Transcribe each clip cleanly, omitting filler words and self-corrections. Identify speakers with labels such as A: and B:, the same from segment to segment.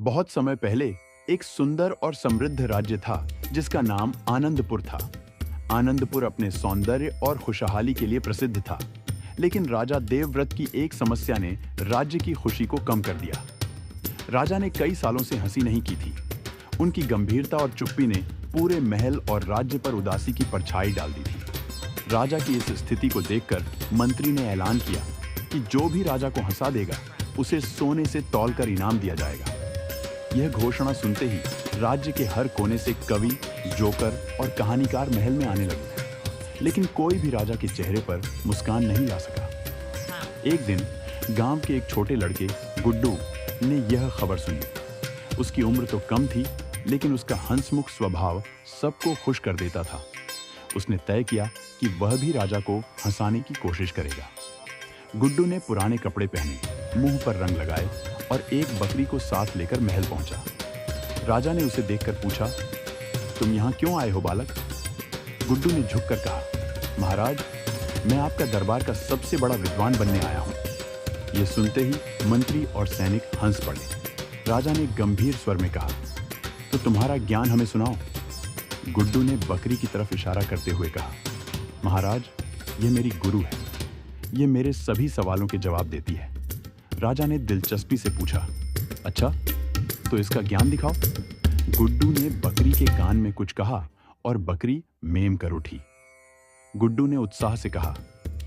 A: बहुत समय पहले एक सुंदर और समृद्ध राज्य था जिसका नाम आनंदपुर था। आनंदपुर अपने सौंदर्य और खुशहाली के लिए प्रसिद्ध था, लेकिन राजा देवव्रत की एक समस्या ने राज्य की खुशी को कम कर दिया। राजा ने कई सालों से हंसी नहीं की थी। उनकी गंभीरता और चुप्पी ने पूरे महल और राज्य पर उदासी की परछाई डाल दी थी। राजा की इस स्थिति को देखकर मंत्री ने ऐलान किया कि जो भी राजा को हंसा देगा उसे सोने से तौलकर इनाम दिया जाएगा। यह घोषणा सुनते ही राज्य के हर कोने से कवि, जोकर और कहानीकार महल में आने लगे, लेकिन कोई भी राजा के चेहरे पर मुस्कान नहीं ला सका। एक दिन गांव के एक छोटे लड़के गुड्डू ने यह खबर सुनी। उसकी उम्र तो कम थी, लेकिन उसका हंसमुख स्वभाव सबको खुश कर देता था। उसने तय किया कि वह भी राजा को हंसाने की कोशिश करेगा। गुड्डू ने पुराने कपड़े पहने, मुंह पर रंग लगाए और एक बकरी को साथ लेकर महल पहुंचा। राजा ने उसे देखकर पूछा, तुम यहाँ क्यों आए हो बालक? गुड्डू ने झुककर कहा, महाराज, मैं आपका दरबार का सबसे बड़ा विद्वान बनने आया हूँ। यह सुनते ही मंत्री और सैनिक हंस पड़े। राजा ने गंभीर स्वर में कहा, तो तुम्हारा ज्ञान हमें सुनाओ। गुड्डू ने बकरी की तरफ इशारा करते हुए कहा, महाराज, यह मेरी गुरु है। यह मेरे सभी सवालों के जवाब देती है। राजा ने दिलचस्पी से पूछा, अच्छा, तो इसका ज्ञान दिखाओ। गुड्डू ने बकरी के कान में कुछ कहा और बकरी मेम कर उठी। गुड्डू ने उत्साह से कहा,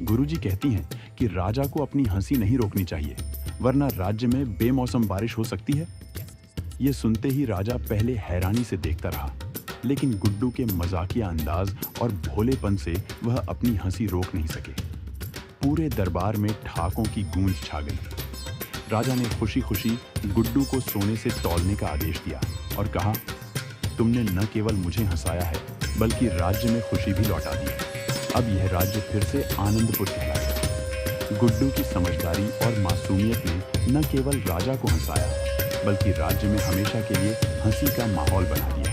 A: गुरुजी कहती हैं कि राजा को अपनी हंसी नहीं रोकनी चाहिए, वरना राज्य में बेमौसम बारिश हो सकती है। यह सुनते ही राजा पहले हैरानी से देखता रहा, लेकिन गुड्डू के मजाकिया अंदाज और भोलेपन से वह अपनी हंसी रोक नहीं सके। पूरे दरबार में ठहाकों की गूंज छा गई। राजा ने खुशी खुशी गुड्डू को सोने से तौलने का आदेश दिया और कहा, तुमने न केवल मुझे हंसाया है, बल्कि राज्य में खुशी भी लौटा दी है। अब यह राज्य फिर से आनंदपुर कहलाएगा। गुड्डू की समझदारी और मासूमियत ने न केवल राजा को हंसाया, बल्कि राज्य में हमेशा के लिए हंसी का माहौल बना दिया।